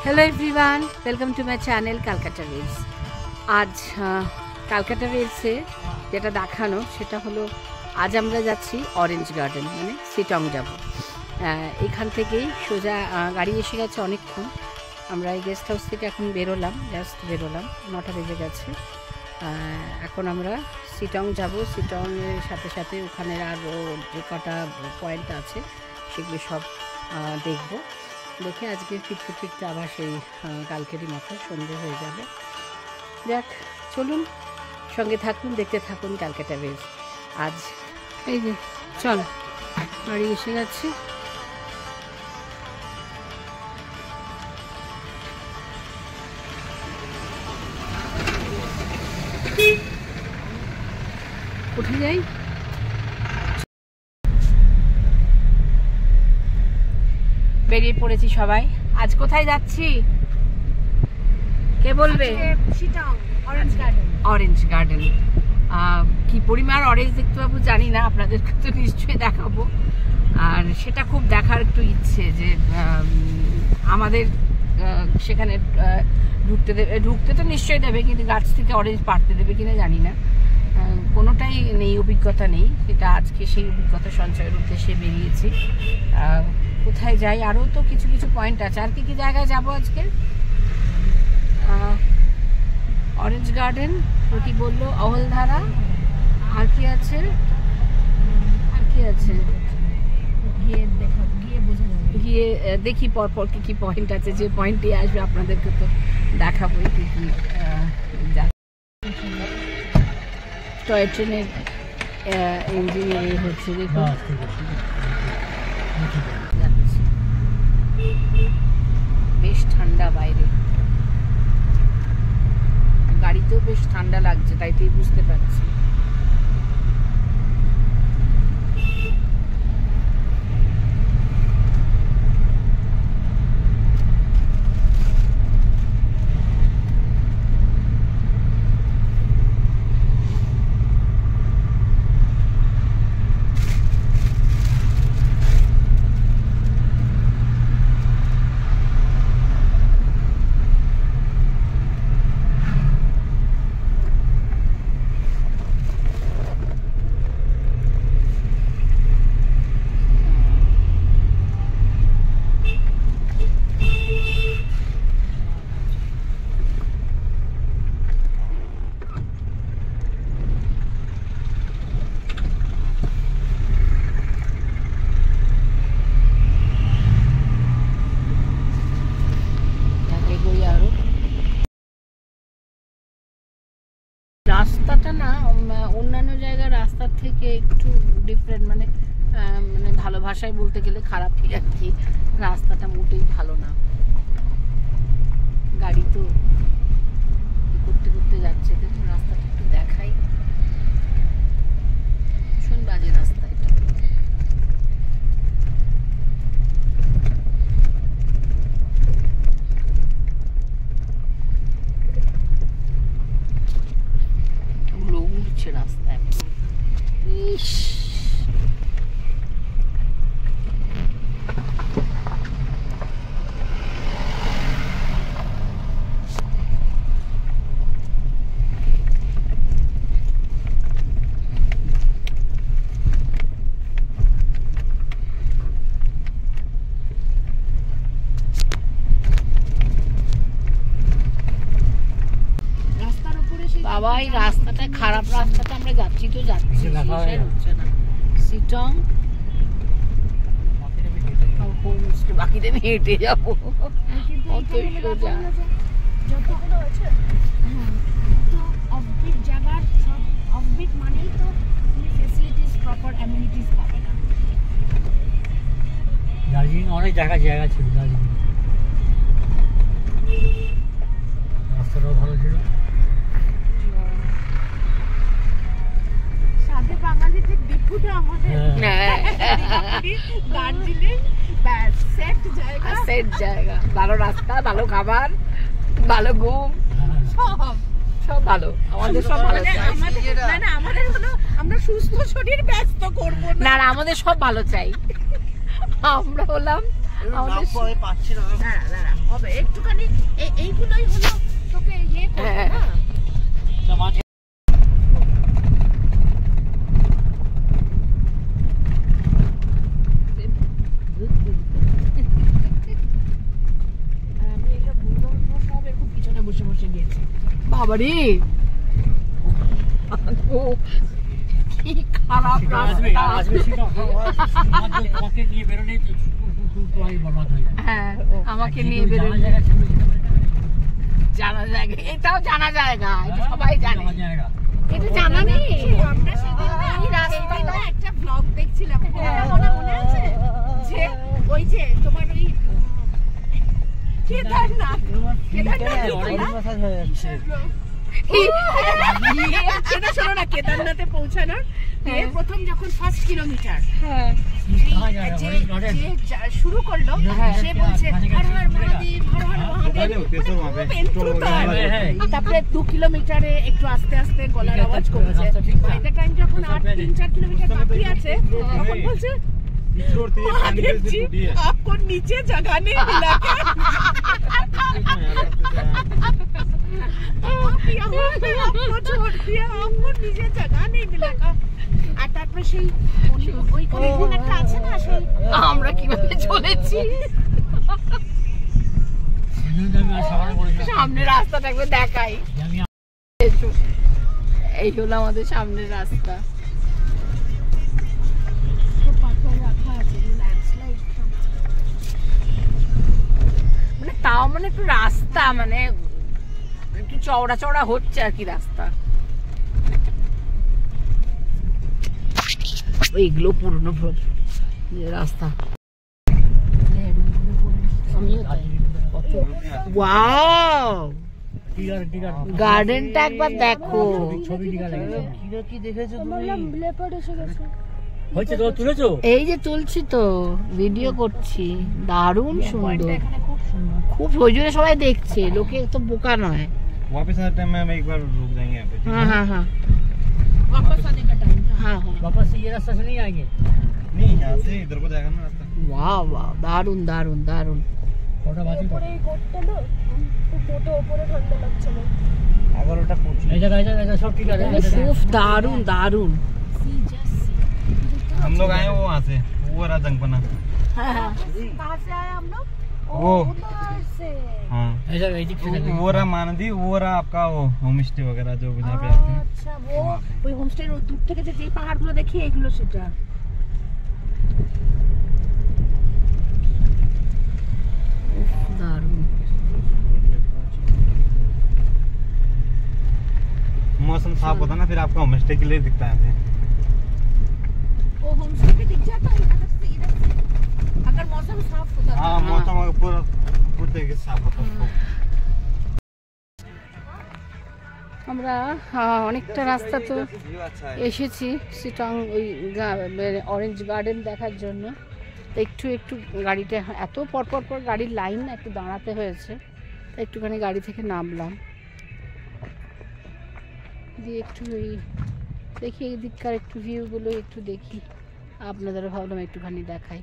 Hello everyone, welcome to my channel Kolkata waves. आज कलकाता वेव्से যেটা দেখানো সেটা হলো আজ আমরা যাচ্ছি অরেঞ্জ গার্ডেন, মানে সিটং যাব। এখান থেকেই সোজা গাড়ি এসে গেছে অনেকক্ষণ। আমরা এই গেস্ট হাউস থেকে এখন বেরোলাম, জাস্ট বেরোলাম, 9টা বেজে গেছে। এখন আমরা সিটং যাব। সিটংয়ের সাথে সাথে ওখানের আরও যে কটা পয়েন্ট আছে সেগুলো সব দেখব। দেখে আজকে ফিরতে ফিরতে আবার সেই কালকেরই মতো সন্ধে হয়ে যাবে। দেখ, চলুন সঙ্গে থাকুন, দেখতে থাকুন ক্যালকাটা ওয়েভস। আজ এই যে চল বাড়ি এসে গেছে। উঠে যাই। বেরিয়ে পড়েছি সবাই। আজ কোথায় যাচ্ছি কে বলবে? Orange garden. কি পরিমাণ অরেঞ্জ দেখতে পাবো জানি না, আপনাদেরকে তো নিশ্চয়ই দেখাবো। আর সেটা খুব দেখার একটু ইচ্ছে যে আমাদের সেখানে ঢুকতে তো নিশ্চয়ই দেবে, কিন্তু গাছ থেকে অরেঞ্জ পাড়তে দেবে কিনা জানি না। কোনোটাই নেই, অভিজ্ঞতা নেই। সেটা আজকে সেই অভিজ্ঞতা সঞ্চয়ের উদ্দেশ্যে বেরিয়েছি। কোথায় যাই, আরও তো কিছু কিছু পয়েন্ট আছে। আর কি কি জায়গায় যাবো আজকে? অরেঞ্জ গার্ডেন, ও কি বললো, অহলধারা, আর কি আছে, আর কি আছে, গিয়ে দেখি পরপর কি কি পয়েন্ট আছে। যে পয়েন্টে আসবে আপনাদেরকে তো দেখাবো কি কি। টয় ট্রেনের ইঞ্জিনিয়ারিং হচ্ছে, দেখুন। বেশ ঠান্ডা বাইরে, গাড়িতেও বেশ ঠান্ডা লাগছে, তাইতেই বুঝতে পারছি। রাস্তাটা না অন্যান্য জায়গার রাস্তার থেকে একটু ডিফারেন্ট, মানে ভালো ভাষায় বলতে গেলে খারাপই আর কি। রাস্তাটা মোটেই ভালো না। গাড়ি তো করতে করতে যাচ্ছে। দেখুন রাস্তাটা একটু দেখাই, ভীষণ বাজে রাস্তা এটা। উড়ছে রাস্তায়। ইস, বাবা এই রাস্তাটা খারাপ। রাস্তাটা আমরা যাচ্ছি তো যাচ্ছি, হচ্ছে না। সিটং বাকি দেবে, হেঁটে যাবো অত সোজা। দার্জিলিং অনেক জায়গা ছিল। দার্জিলিং রাস্তাটাও ভালো ছিল। সেট জায়গা, ভালো রাস্তা, ভালো খাবার, ভালো ঘুম, সব ভালো। আমাদের সব ভালো চাই। আমাদের হলো আমরা সুস্থ শরীর ব্যস্ত করব না, আমাদের সব ভালো চাই। আমরা হলাম আমাদের পাচ্ছি না। হবে একটুখানি এইগুলোই হলো তোকে ইয়ে করবে না। বাবারে কি খারাপ হ্যাঁ আমাকে নিয়ে বেরোলে জানা জায়গা, এটাও জানা জায়গা, এটা সবাই জানে, এটা জানা নেই। আমরা সেদিন এই রাস্তায় একটা ব্লগ দেখছিলাম, মনে আছে যে ওই যে তোমার ওই কেদারনাথ কেদারনাথে পৌঁছানোর প্রথম যখন ফার্স্ট কিলোমিটার শুরু করলো, সে বলছে হর হর মহাদেব হর হর মহাদেব, তারপরে 2 কিলোমিটারে একটু আস্তে আস্তে গলার আওয়াজ কমেছে। এটা টাইম যখন 3-4 কিলোমিটার বাকি আছে তখন বলছে महादेव जी आपको नीचे जगह नहीं मिला आपको छोड़ दिया, आपको नीचे जगह नहीं मिला का। আর তারপরে সেই ওইখানে একটা আছে না, সেই আমরা কিভাবে চলেছি, সামনে রাস্তাটা একবার দেখাই। এই হলো আমাদের সামনের রাস্তা, মানে তাও মানে একটু রাস্তা মানে একটু চওড়া চওড়া হচ্ছে আর কি রাস্তা। এইগুলো পুরনো রাস্তা। ওয়াও গার্ডেনটা একবার দেখো, এই যে তুলছি তো, ভিডিও করছি, দারুণ সুন্দর, খুব ওই জন্য সবাই দেখছে, লোকে তো বোকা নয়। वापस आने टाइम में हम एक बार रुक जाएंगे यहाँ पे। हाँ हाँ हाँ वापस आने का टाइम, हाँ हाँ वापस ये रास्ता से नहीं आएंगे, नहीं यहाँ से इधर को जाएगा ना रास्ता। वाह वाह दारुण दारुण दारुण। खूब दारुण दारुण। हम लोग आए वो वहाँ से, वो रहा जंगपना। कहाँ से आए हम लोग? वो से। हाँ वो रहा मानदी, वो रहा आपका वो होम स्टे वगैरह जो जहाँ पे आते हैं। अच्छा वो ওই হোম স্টে দূর থেকে যে পাহাড়গুলো দেখি এগুলো সেটা। দারুণ। मौसम साफ होता ना फिर आपका होम स्टे के लिए दिखता है हमें। वो होम स्टे पे दिख जाता है इधर से अगर मौसम साफ होता। हाँ मौसम पूरा पूरी तरीके से साफ होता है। আমরা অনেকটা রাস্তা তো এসেছি সিটং ওই অরেঞ্জ গার্ডেন দেখার জন্য। একটু একটু গাড়িটা এত পরপর পর গাড়ির লাইন না, একটু দাঁড়াতে হয়েছে, তাই একটুখানি গাড়ি থেকে নামলাম, দিয়ে একটু ওই দেখি এই দিককার একটু ভিউগুলো একটু দেখি, আপনাদেরও ভাবলাম একটুখানি দেখাই।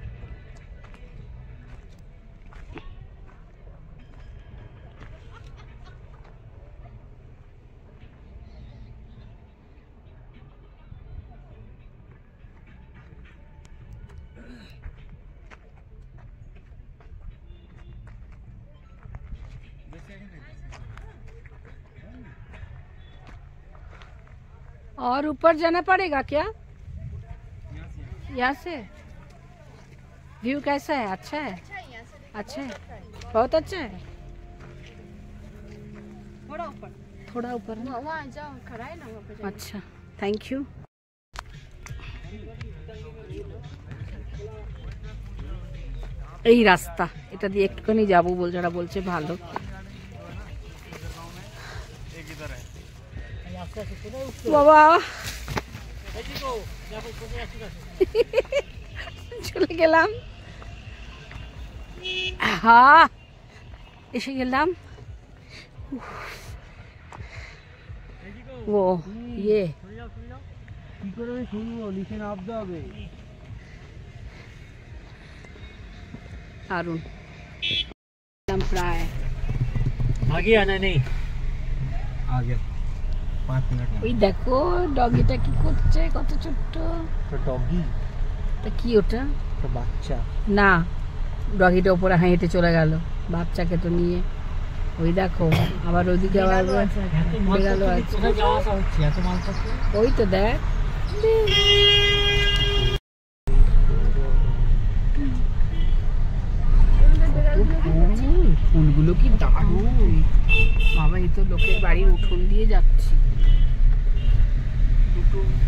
और ऊपर जाना पड़ेगा क्या? यहाँ से व्यू कैसा है? अच्छा है, अच्छा है, बहुत अच्छा है। थोड़ा ऊपर वहाँ जाओ, खड़ा है ना वहाँ पे। अच्छा थैंक यू। এই রাস্তা এটা দিয়ে একটুখানি যাবো বল, যারা বলছে ভালো। বাবা চলে গেলাম, হ্যাঁ এসে গেলাম। ও ইয়ে কি করে শুনবো, নিচে নামতে হবে। দারুণ প্রায় आगे आना नहीं, आ गया 5 मिनट ওই দেখো ডগিটা কি করছে, কত ছোট্ট। तो डॉगी তা কি ওটা? तो बच्चा না, ডগিটা উপরে হেঁটে চলে গেল বাচ্চাকে তো নিয়ে। ওই দেখো আবার ওইদিকে আবার বেড়ালো আছে। কোথায় যাওয়া আসা হচ্ছে এত মাল পত্র? ওই তো দেখ, ফুলগুলো কি দারুণ বাবা। এই তো লোকের বাড়ির উঠোন দিয়ে যাচ্ছি,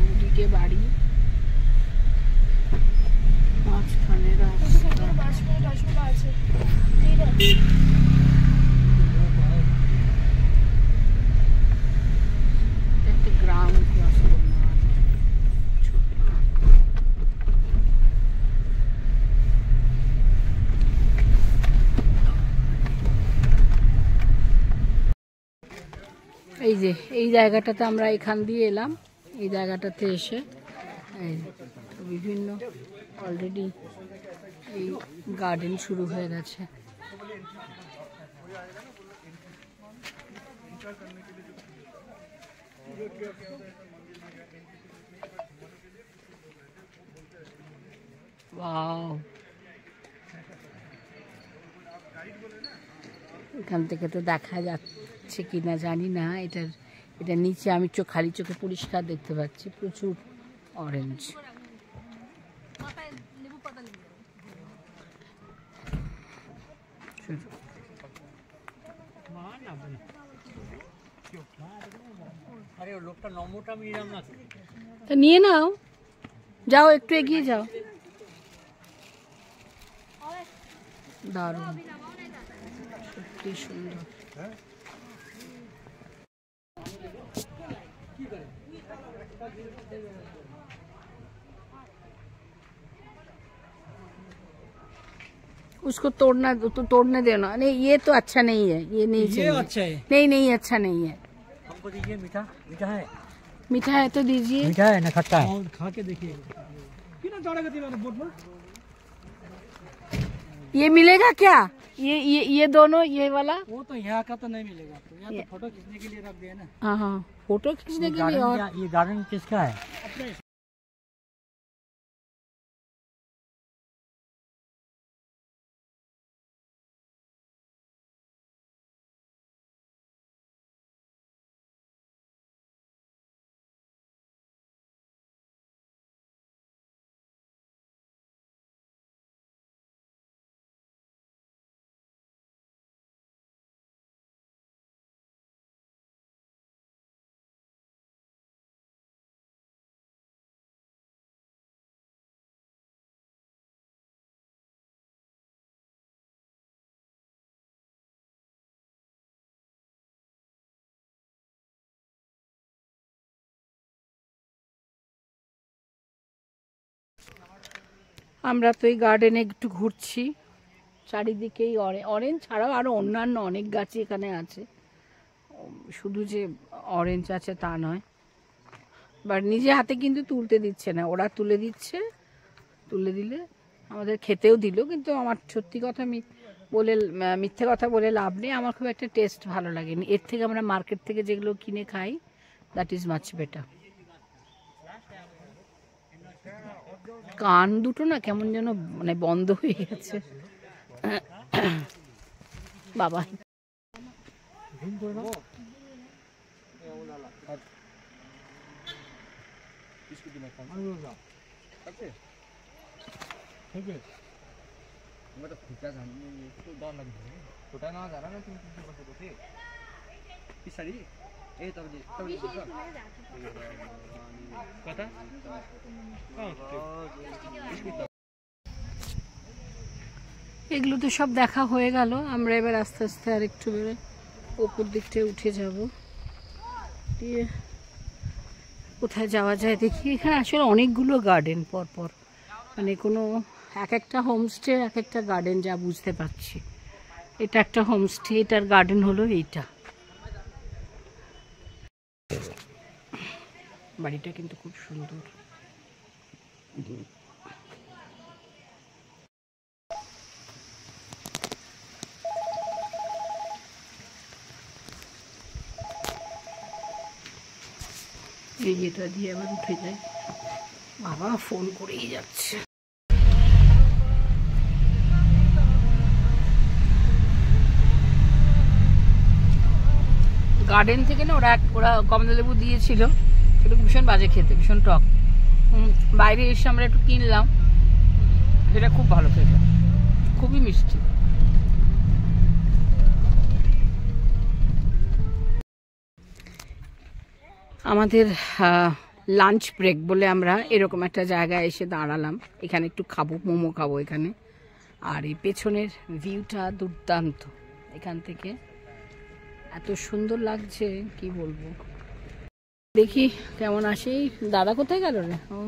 দুদিকে বাড়ি, মাঝখানে রাস্তা। একটা গ্রাম ক্রস করলাম। এই যে এই জায়গাটাতে আমরা এখান দিয়ে এলাম, এই জায়গাটাতে এসে এই বিভিন্ন অলরেডি এই গার্ডেন শুরু হয়ে গেছে। ওয়াও, এখান থেকে তো দেখা যাচ্ছে কিনা জানি না, এটা নিচে আমি খালি চোখে পরিষ্কার দেখতে পাচ্ছি প্রচুর অরেঞ্জ। আরে ও লোকটা নম্বরটা আমি নিলাম না, তা নিয়ে নাও, যাও একটু এগিয়ে যাও। দারুণ, সত্যি সুন্দর। उसको तोड़ना तो तोड़ने देना नहीं, ये तो अच्छा नहीं है, ये नहीं चाहिए। अच्छा है, नहीं नहीं अच्छा नहीं है। हमको दीजिए। मीठा मीठा है, मीठा है तो दीजिए। मीठा है ना खट्टा है? खा के देखिए ये मिलेगा क्या? ये दोनों, ये वाला? वो तो यहाँ का तो नहीं मिलेगा, तो यहाँ तो फोटो खींचने के लिए रख दिया ना। हाँ हाँ, फोटो खींचने के लिए। और ये गार्डन किसका है? আমরা তো এই গার্ডেনে একটু ঘুরছি, চারিদিকেই অরেঞ্জ ছাড়াও আরো অন্যান্য অনেক গাছই এখানে আছে, শুধু যে অরেঞ্জ আছে তা নয়। বাট নিজে হাতে কিন্তু তুলতে দিচ্ছে না, ওরা তুলে দিচ্ছে, তুলে দিলে আমাদের খেতেও দিল, কিন্তু আমার সত্যি কথা মিথ্যে কথা বলে লাভ নেই, আমার খুব একটা টেস্ট ভালো লাগেনি। এর থেকে আমরা মার্কেট থেকে যেগুলো কিনে খাই, দ্যাট ইজ মাচ বেটার। কান দুটো না কেমন যেন মানে বন্ধ হয়ে গেছে বাবা। এগুলো তো সব দেখা হয়ে গেল, আমরা এবার আস্তে আস্তে আর একটু বেড়ে উপর দিকটায় উঠে যাব, দিয়ে কোথায় যাওয়া যায় দেখি। এখানে আসলে অনেকগুলো গার্ডেন পরপর, মানে কোনো এক একটা হোমস্টে এক একটা গার্ডেন, যা বুঝতে পারছি। এটা একটা হোমস্টে, এটার গার্ডেন হলো এইটা। বাড়িটা কিন্তু খুব সুন্দর। এটা দিয়ে আবার উঠে যায়। বাবা ফোন করেই যাচ্ছে। গার্ডেন থেকে না ওরা কমলালেবু দিয়েছিল, সেটা ভীষণ বাজে খেতে, ভীষণ টক। বাইরে এসে আমরা একটু কিনলাম, সেটা খুব ভালো খেতে, খুবই মিষ্টি। আমাদের লাঞ্চ ব্রেক বলে আমরা এরকম একটা জায়গায় এসে দাঁড়ালাম। এখানে একটু খাবো, মোমো খাবো এখানে। আর এই পেছনের ভিউটা দুর্দান্ত, এখান থেকে এত সুন্দর লাগছে কি বলবো। দেখি কেমন আসে। দাদা কোথায় গেল রে? ও,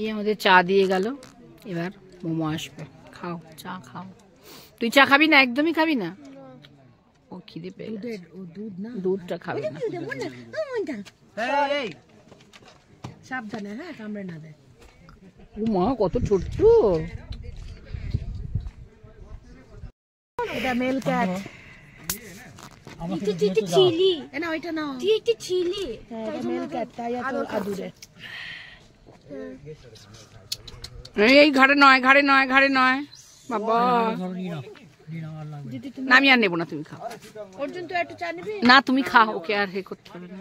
এই আমাদের চা দিয়ে গেল, এবার মোমো আসবে। খাও, চা খাও। তুই চা খাবি না? একদমই খাবি না? ও খিদে পেয়ে গেছে, দুধটা খাবে না। সাবধানে, হ্যাঁ কামড়ে না দেয়। ও মা, কত ছোট্ট। এটা মেল ক্যাট। চিলি না ওইটা নাও, চিলি মেল ক্যাট, তাই এত আদুরে। এই ঘাড়ে নয়, ঘাড়ে নয়, ঘাড়ে নয় বাবা। না আমি আর নেবো না, তুমি খাও। অর্জুন তো একটু চা নিবি? না তুমি খাও, ওকে আর হে করতে হবে না।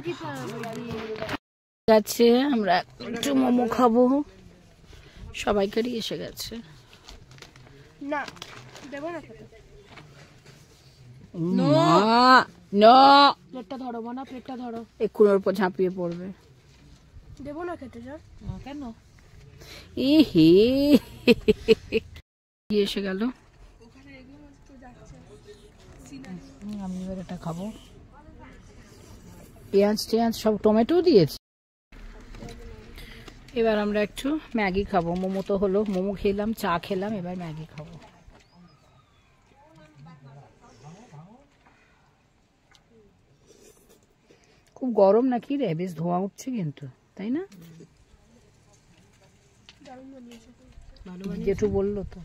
ঠিক আছে, আমরা একটু মোমো খাবো, সবাইকারই এসে গেছে। না দেবো না খেতে। প্লেটটা ধরো না, প্লেটটা ধরো। এক্ষুনি ওর উপর ঝাঁপিয়ে পড়বে। দেবো না খেতে স্যার। কেন? এ হে এসে গেল। আমি এবার এটা খাবো। পেঁয়াজ টেঁয়াজ সব, টমেটো দিয়েছি। এবার আমরা একটু ম্যাগি খাবো। মোমো তো হলো, মোমো খেলাম, চা খেলাম, এবার ম্যাগি খাবো। খুব গরম নাকি রে? বেশ ধোঁয়া উঠছে কিন্তু, তাই না? জেঠু বললো তো।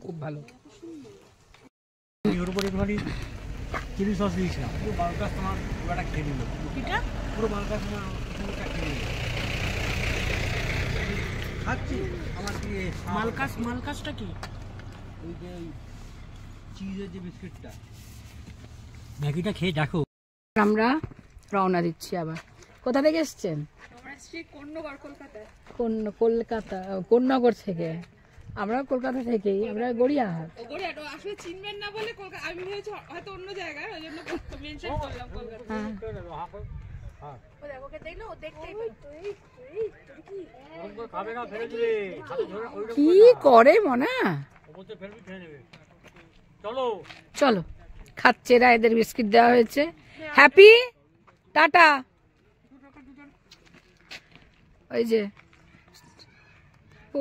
খুব ভালো। ওর উপরে একটুখানি চিলি সস দিয়েছিলাম, পুরো বাল কাস্টমার ওটা খেয়ে নিল। এটা পুরো বাল কাস্টমার খেয়ে নিল। খাচ্ছি আমার কি মালকাসটা কি? ওই যে চিজের যে বিস্কিটটা। ম্যাগিটা খেয়ে দেখো। আমরা রওনা দিচ্ছি আবার। কোথা থেকে এসছেন? কলকাতা, কোন্নগর থেকে। আমরা কলকাতা থেকেই, আমরা গড়িয়াহাট। আসলে চিনবেন না বলে আমি ভেবেছি হয়তো অন্য জায়গায়, ওই জন্য মেনশন করলাম কলকাতা। কি করে মনা? চলো খাচ্ছে এরা, এদের বিস্কিট দেওয়া হয়েছে। Happy tata. ওই যে ও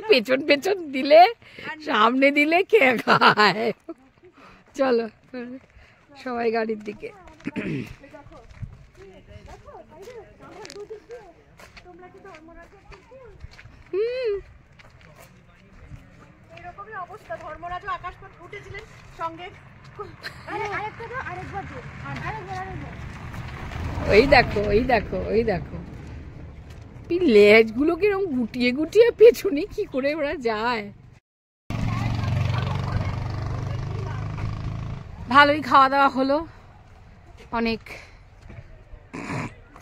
পেছন পেছন দিলে, সামনে দিলে কে খায়। চলো সবাই গাড়ির দিকে। এরকমই অবস্থা, ধর্মরাজও আকাশপথ উঠেছিলেন সঙ্গে। ওই দেখো, ওই দেখো, ওই দেখো লেজ গুলো কিরকম গুটিয়ে গুটিয়ে পেছনে কি করে ওরা যায়। ভালোই খাওয়া দাওয়া হলো, অনেক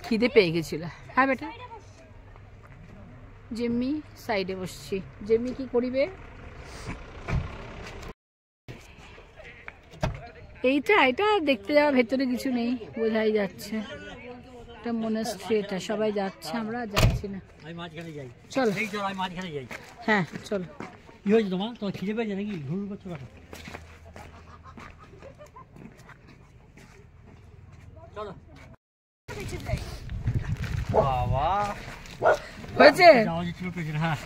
খিদে পেয়ে গেছিল। হ্যাঁ বেটা, জেম্মি সাইডে বসছি। জেম্মি কি করিবে? এটা দেখতে যাওয়া, ভেতরে কিছু নেই, বোঝাই যাচ্ছে। এটা মনেস্ট্রি, এটা সবাই যাচ্ছে, আমরা যাচ্ছি না। চলো হ্যাঁ চলো। কি হয়েছে তোমার? তোমার খিদে পেয়েছে নাকি? ঘুর করছো কেন? চলো বাবা, হয়েছে। হ্যাঁ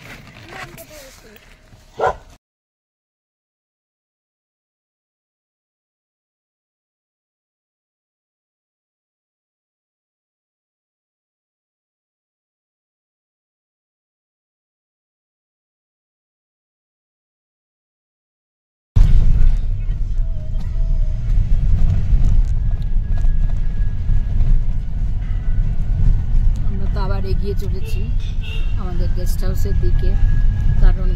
এগিয়ে চলেছি আমাদের গেস্ট হাউসের দিকে, কারণ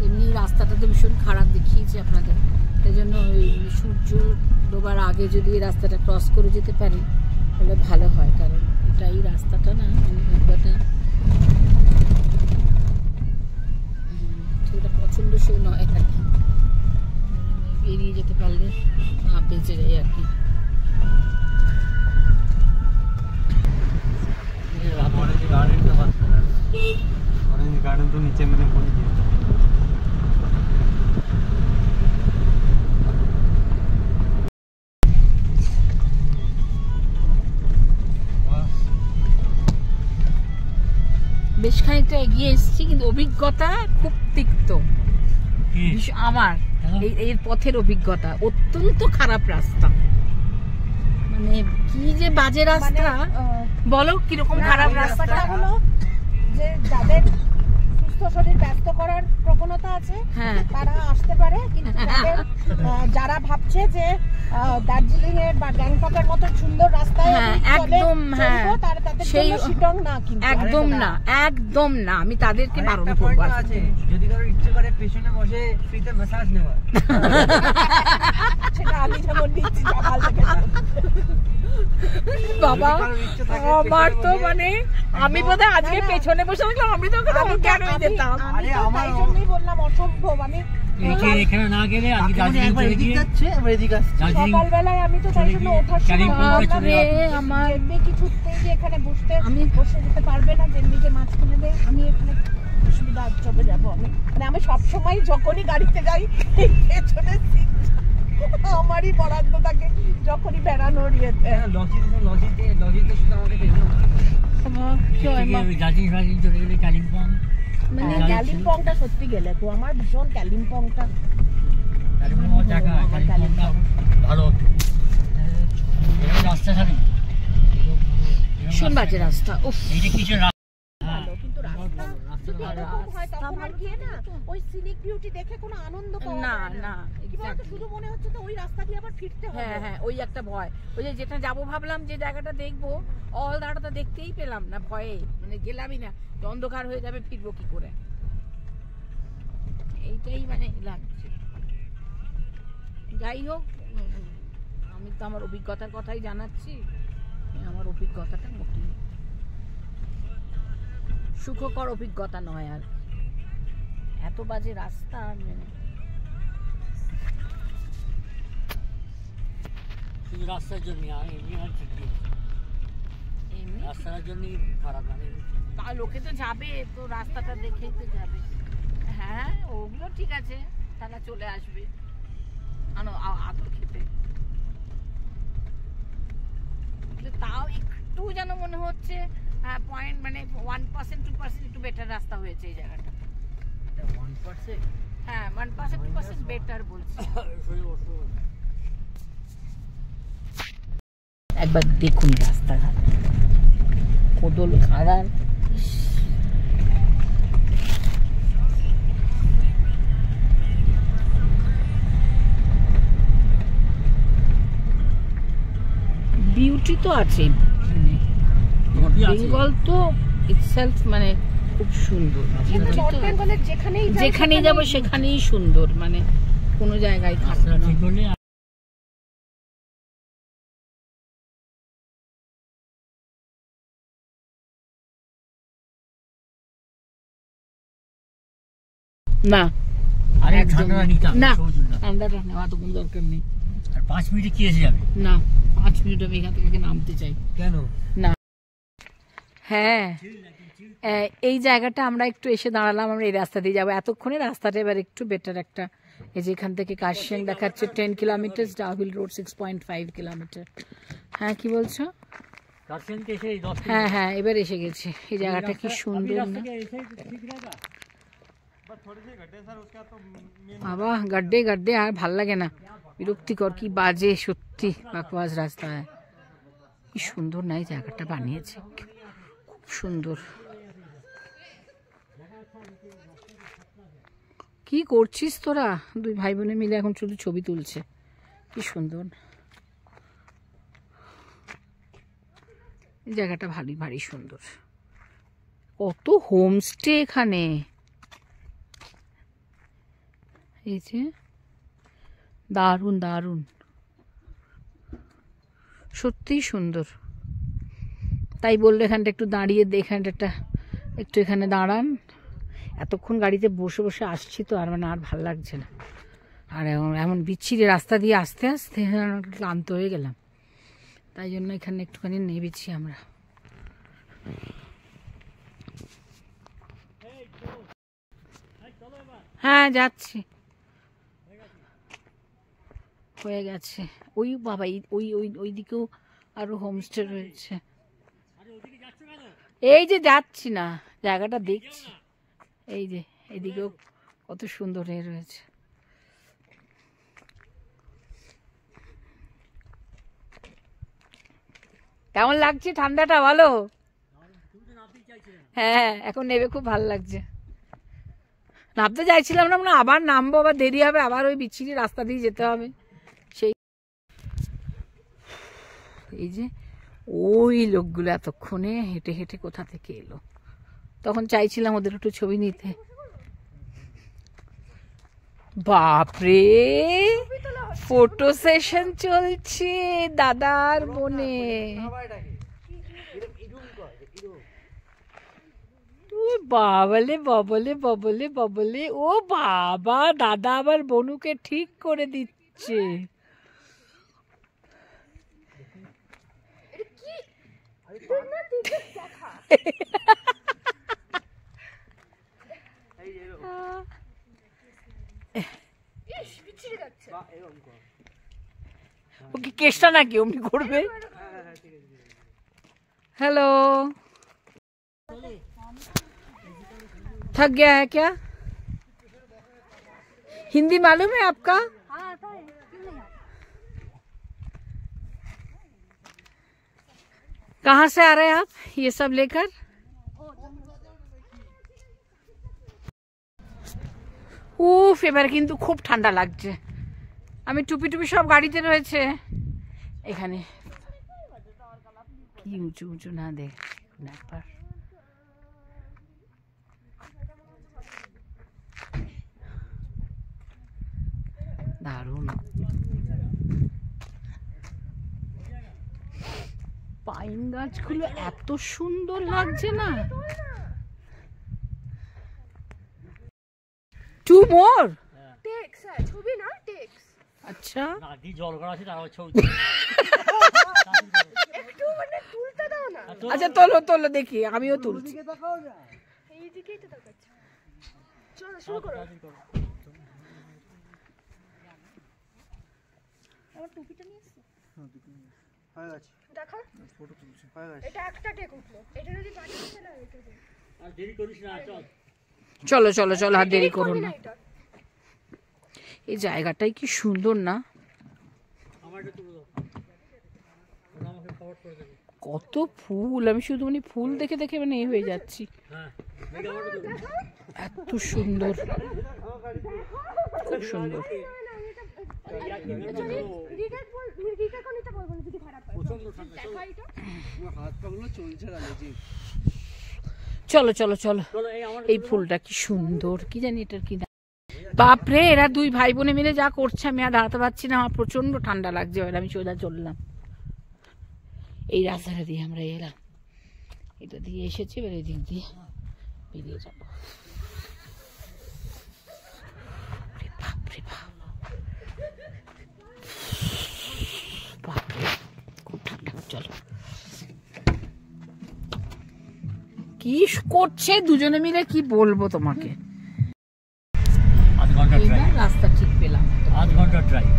এমনি রাস্তাটা তো ভীষণ খারাপ দেখিয়েছি আপনাদের, সেই জন্য ওই সূর্য ডোবার আগে যদি এই রাস্তাটা ক্রস করে যেতে পারি তাহলে ভালো হয়, কারণ এটা এই রাস্তাটা না রাস্তাটা ঠিক পছন্দসই নয় আর কি, এড়িয়ে যেতে পারলে বেঁচে যাই আর কি। ऑरेंज गार्डन तो नीचे मैंने बोल दिया। বেশ খানিকটা এগিয়ে এসেছি, কিন্তু অভিজ্ঞতা খুব তিক্ত আমার, এর পথের অভিজ্ঞতা অত্যন্ত খারাপ রাস্তা, মানে কি যে বাজে রাস্তা, বলো কিরকম খারাপ রাস্তাটা হলো যে যাদের সুস্থ শরীর ব্যস্ত করার প্রবণতা আছে তারা আসতে পারে, কিন্তু যারা ভাবছে যে দার্জিলিং এর বা গ্যাংটকের মতো সুন্দর রাস্তায় একদম সেই শিটং না, কিন্তু একদম না, আমি তাদেরকে বারণ করবো। যদি কারো ইচ্ছে করে পেছনে বসে ফ্রিতে ম্যাসাজ নেওয়া, সেটা আমি যেমন নিচ্ছি সকাল থেকে। বাবা আমার তো মানে আমি বোধহয় আজকে পেছনে বসে থাকলাম, আমি তো কেন যেতাম, আরে আমার এই জন্যই বললাম অসম্ভব। আমি এখানে না গেলে আজকে দার্জিলিং চলে গিয়ে যাচ্ছে, এবার এদিকে আসছে সকালবেলায় আমি তো তাই জন্য ওঠার সময় আমার কিছুতেই যে এখানে বসে যেতে পারবে না, যে নিজে মাঝখানে দেয় আমি এখানে অসুবিধা চলে যাবো। আমি সবসময় যখনই গাড়িতে যাই পেছনে সিট আমারই বরাদ্দ থাকে, যখনই বেড়ানোর ইয়েতে। লজিতে শুধু আমাকে দার্জিলিং চলে গেলে কালিম্পং, মানে কালিম্পংটা সত্যি গেলে তো আমার ভীষণ কালিম্পংটা ভালো রাস্তা ছাড়ি ভীষণ বাজে রাস্তা, এইটা কিছু ভালো, কিন্তু রাস্তা যদি এরকম হয় তখন আর গিয়ে না ওই সিনিক বিউটি দেখে কোনো আনন্দ পাওয়া না যায় না, শুধু মনে হচ্ছে তো ওই রাস্তা দিয়ে আবার ফিরতে হবে। হ্যাঁ ওই একটা ভয়, ওই যে যেটা যাবো ভাবলাম যে জায়গাটা দেখবো অল দাঁড়াটা দেখতেই পেলাম না, ভয়ে মানে গেলামই না, অন্ধকার হয়ে যাবে, ফিরবো কি করে, এইটাই মানে লাগছে। যাই হোক, আমি তো আমার অভিজ্ঞতার কথাই জানাচ্ছি, আমার অভিজ্ঞতাটা মোটেই সুখকর অভিজ্ঞতা নয়, আর এত বাজে রাস্তা, শুধু রাস্তার জন্য রাস্তার জন্যই খারাপ লাগে, তা লোকে তো যাবে, তো রাস্তাটা দেখেই তো যাবে। হ্যাঁ ওগুলো ঠিক আছে, তারা চলে আসবে আদর খেতে, তাও একটু যেন মনে হচ্ছে পয়েন্ট মানে 1% 2% একটু বেটার রাস্তা হয়েছে এই জায়গাটা। 1%? হ্যাঁ 1% 2% বেটার বলছি। একবার দেখুন রাস্তাঘাট কোদল খাড়ার, বিউটি তো আছে, বেঙ্গল তো ইটসেলফ মানে খুব সুন্দর, যেখানেই যাবো সেখানেই সুন্দর, মানে কোনো জায়গায় থাকবে না। না আরে ঠান্ডা নিতাম না, ঠান্ডাটা নেওয়া তো কোনো দরকার নেই। আর 5 মিনিটে কি এসে যাবে? না 5 মিনিট আমি এখান থেকে নামতে চাই। কেন না? হ্যাঁ এই জায়গাটা আমরা একটু এসে দাঁড়ালাম, আমরা এই রাস্তা দিয়ে যাবো এতক্ষণে, রাস্তাটা এবার একটু বেটার একটা, এই যে এখান থেকে কার্শিয়াং দেখাচ্ছে 10 কিলোমিটার, ডাউহিল রোড 6.5 কিলোমিটার। হ্যাঁ কি বলছো? হ্যাঁ এবার এসে গেছে, এই জায়গাটা কি সুন্দর না বাবা, গড্ডে গড্ডে আর ভাল লাগে না, বিরক্তিকর, কি বাজে সত্যি, বাকওয়াজ রাস্তা, কি সুন্দর না এই জায়গাটা বানিয়েছে, খুব সুন্দর। কি করছিস তোরা? দুই ভাই বোনে মিলে এখন শুধু ছবি তুলছে, কি সুন্দর। এই জায়গাটা ভারী ভারী সুন্দর। কত হোমস্টে এখানে, এই যে দারুণ দারুণ, সত্যিই সুন্দর। তাই বললো এখানটা একটু দাঁড়িয়ে এখানটা একটু এখানে দাঁড়ান। এতক্ষণ গাড়িতে বসে বসে আসছি তো আর আর ভাল লাগছে না। আর এমন বিচ্ছিরি রাস্তা দিয়ে আস্তে আস্তে ক্লান্ত হয়ে গেলাম, তাই জন্য এখানে একটুখানি নেমেছি আমরা। হ্যাঁ যাচ্ছি, হয়ে গেছে। ওই বাবা ওই ওই ওই দিকেও আরো হোমস্টে রয়েছে। এই যে যাচ্ছি না, জায়গাটা দেখছি। এই যে এদিকেও কত সুন্দর হয়ে রয়েছে। কেমন লাগছে ঠান্ডাটা বলো? হ্যাঁ এখন নেবে, খুব ভালো লাগছে। নামতে চাইছিলাম না, মানে আবার নামবো, আবার দেরি হবে, আবার ওই বিচ্ছিরি রাস্তা দিয়ে যেতে হবে। সেই এই যে ওই লোকগুলো এতক্ষণে হেঁটে হেঁটে কোথা থেকে এলো, তখন চাইছিলাম ওদের একটু ছবি নিতে। বাপরে, ফটো সেশন চলছে দাদার বোনে। বাবলে বাবলে বাবলে বাবলে, ও বাবা, দাদা আবার বনুকে ঠিক করে দিচ্ছে। ওকে কেসটা নাকি অমনি করবে। हेलो, थक गया है क्या? हिंदी मालूम है आपका? हाँ आता है, क्यों नहीं आता? कहाँ से आ रहे हैं आप ये सब लेकर? উফ, এবার কিন্তু খুব ঠান্ডা লাগছে। আমি টুপি টুপি সব গাড়িতে রয়েছে। এখানে কি উঁচু উঁচু না দেখ, দারুণ। পাইন গাছগুলো এত সুন্দর লাগছে না। টু মোর টেক্স है, ছবি না টেক্স। আচ্ছা নাদি জল করা আছে তার ছবি একটু মানে তুলতে দাও না। আচ্ছা তোলো তোলো, দেখি আমিও তুলছি। এই দিকেই তো দেখাচ্ছে। চলো শুরু করো। আমার টুপিটা নিয়ে এসেছো? হ্যাঁ টুপি নিয়ে হয়ে গেছে। দেখা ফটো তুলছি, হয়ে গেছে। এটা একটা টেক উঠলো, এটা যদি বাজে চলে এটা দে। আর দেরি করিস না, চল। চলো চলো চলো, আর দেরি করো না। এই জায়গাটাই কি সুন্দর না, কত ফুল। আমি শুধু মানে ফুল দেখে দেখে মানে এই হয়ে যাচ্ছি, এত সুন্দর, খুব সুন্দর। চলো চলো চলো, এই ফুলটা কি সুন্দর, কি জানি এটার কি। বাপরে, এরা দুই ভাই বোনে মিলে যা করছে আমি আর দাঁড়াতে পারছি না, আমার প্রচন্ড ঠান্ডা লাগছে। এবার আমি সোজা চললাম, এই রাস্তাটা দিয়ে আমরা এলাম, এটা দিয়ে এসেছি, এবার এই দিক দিয়ে বেরিয়ে যাবো। বাপরে বাপ, বাপরে খুব ঠান্ডা। চলো, কি করছে দুজনে মিলে কি বলবো তোমাকে। আধ ঘন্টা ড্রাইভ, রাস্তা ঠিক পেলাম, আধ ঘন্টা ড্রাইভ।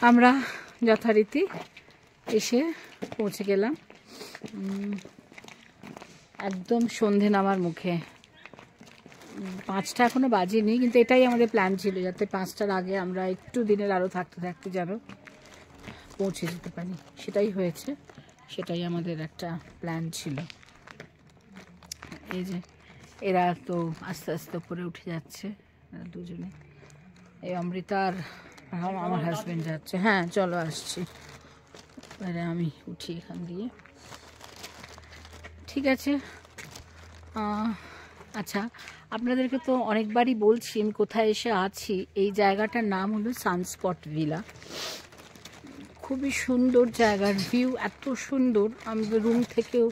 আমরা যথারীতি এসে পৌঁছে গেলাম একদম সন্ধে নামার মুখে। 5টা এখনো বাজেনি, কিন্তু এটাই আমাদের প্ল্যান ছিল, যাতে 5টার আগে আমরা একটু দিনের আরও থাকতে থাকতে যেন পৌঁছে যেতে পারি। সেটাই হয়েছে, সেটাই আমাদের একটা প্ল্যান ছিল। এই যে এরা তো আস্তে আস্তে উপরে উঠে যাচ্ছে দুজনে, এই অমৃতার আমার হাজবেন্ড যাচ্ছে। হ্যাঁ চলো আসছি, এবারে আমি উঠি এখান দিয়ে। ঠিক আছে। আচ্ছা, আপনাদেরকে তো অনেকবারই বলছি আমি কোথায় এসে আছি। এই জায়গাটার নাম হলো সানস্পট ভিলা। খুবই সুন্দর জায়গার ভিউ, এত সুন্দর। আমাদের রুম থেকেও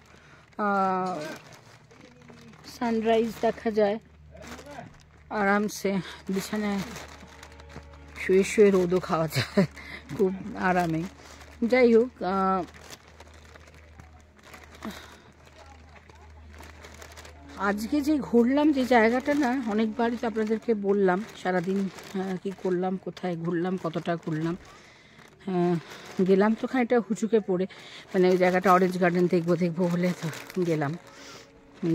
সানরাইজ দেখা যায় আরামসে। বিছানায় শুয়ে শুয়ে রোদও খাওয়া যায় খুব আরামে। যাই হোক, আজকে যে ঘুরলাম যে জায়গাটা না, অনেকবারই তো আপনাদেরকে বললাম সারাদিন কি করলাম, কোথায় ঘুরলাম, কতটা ঘুরলাম। গেলাম তো খানিকটা হুচুকে পড়ে, মানে ওই জায়গাটা অরেঞ্জ গার্ডেন দেখবো বলে তো গেলাম।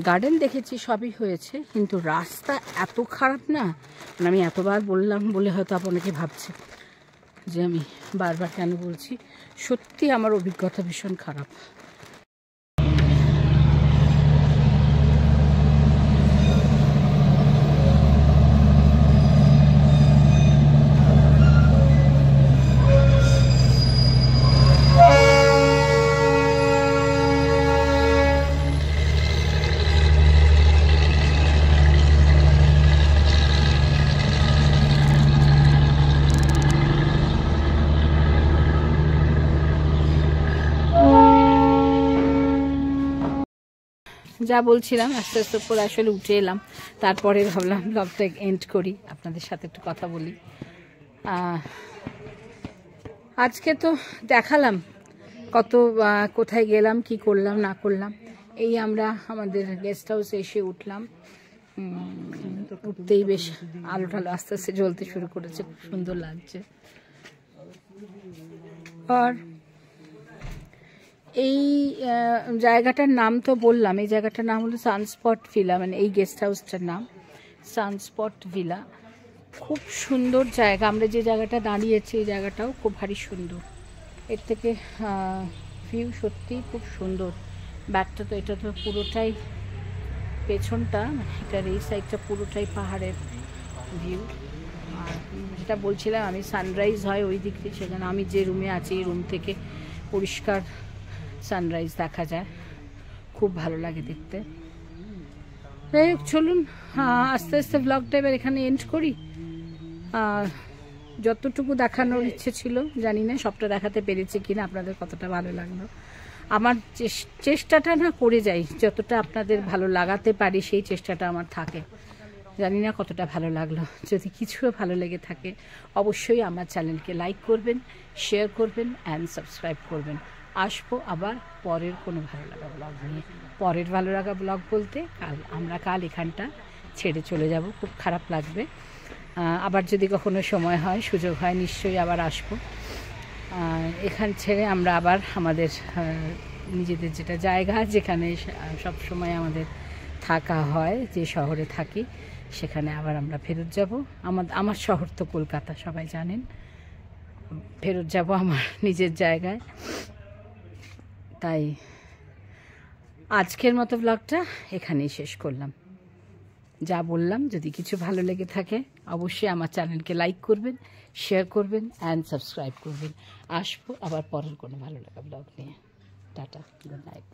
গার্ডেন দেখেছি, সবই হয়েছে, কিন্তু রাস্তা এত খারাপ না। মানে আমি এতবার বললাম বলে হয়তো আপনাকে ভাবছে যে আমি বারবার কেন বলছি। সত্যি আমার অভিজ্ঞতা ভীষণ খারাপ। যা বলছিলাম, আস্তে আস্তে করে আসলে উঠে এলাম। তারপরে ভাবলাম ব্লগটা এন্ড করি, আপনাদের সাথে একটু কথা বলি। আজকে তো দেখালাম কত কোথায় গেলাম, কি করলাম না করলাম। এই আমরা আমাদের গেস্ট হাউসে এসে উঠলাম। উঠতেই বেশ আলো টালো আস্তে আস্তে জ্বলতে শুরু করেছে, খুব সুন্দর লাগছে। আর এই জায়গাটার নাম তো বললাম, এই জায়গাটার নাম হলো সানস্পট ভিলা, মানে এই গেস্ট হাউসটার নাম সানস্পট ভিলা। খুব সুন্দর জায়গা। আমরা যে জায়গাটা দাঁড়িয়েছি এই জায়গাটাও খুব ভারী সুন্দর। এর থেকে ভিউ সত্যিই খুব সুন্দর। ব্যাকটা তো, এটা তো পুরোটাই পেছনটা, এটার এই সাইডটা পুরোটাই পাহাড়ের ভিউ। আর যেটা বলছিলাম আমি, সানরাইজ হয় ওই দিক থেকে, সেখানে আমি যে রুমে আছি এই রুম থেকে পরিষ্কার সানরাইজ দেখা যায়, খুব ভালো লাগে দেখতে। যাই হোক, চলুন আস্তে আস্তে ব্লগটা এবার এখানে এন্ড করি। যতটুকু দেখানোর ইচ্ছে ছিল, জানি না সবটা দেখাতে পেরেছি কিনা, আপনাদের কতটা ভালো লাগলো। আমার চেষ্টাটা না করে যাই, যতটা আপনাদের ভালো লাগাতে পারি সেই চেষ্টাটা আমার থাকে। জানি না কতটা ভালো লাগলো। যদি কিছুও ভালো লেগে থাকে অবশ্যই আমার চ্যানেলকে লাইক করবেন, শেয়ার করবেন অ্যান্ড সাবস্ক্রাইব করবেন। আসবো আবার পরের কোনো ভালো লাগা ব্লগ নিয়ে। পরের ভালো লাগা ব্লগ বলতে কাল এখানটা ছেড়ে চলে যাব, খুব খারাপ লাগবে। আবার যদি কখনো সময় হয়, সুযোগ হয়, নিশ্চয়ই আবার আসবো। এখান ছেড়ে আমরা আবার আমাদের নিজেদের যেটা জায়গা, যেখানে সব সময় আমাদের থাকা হয়, যে শহরে থাকি, সেখানে আবার আমরা ফেরত যাব। আমার শহর তো কলকাতা, সবাই জানেন। ফেরত যাব আমার নিজের জায়গায়। তাই আজকের মতো ব্লগটা এখানেই শেষ করলাম। যা বললাম, যদি কিছু ভালো লেগে থাকে অবশ্যই আমার চ্যানেলকে লাইক করবেন, শেয়ার করবেন অ্যান্ড সাবস্ক্রাইব করবেন। আসবো আবার পরের কোনো ভালো লাগা ব্লগ নিয়ে। Tata, good night.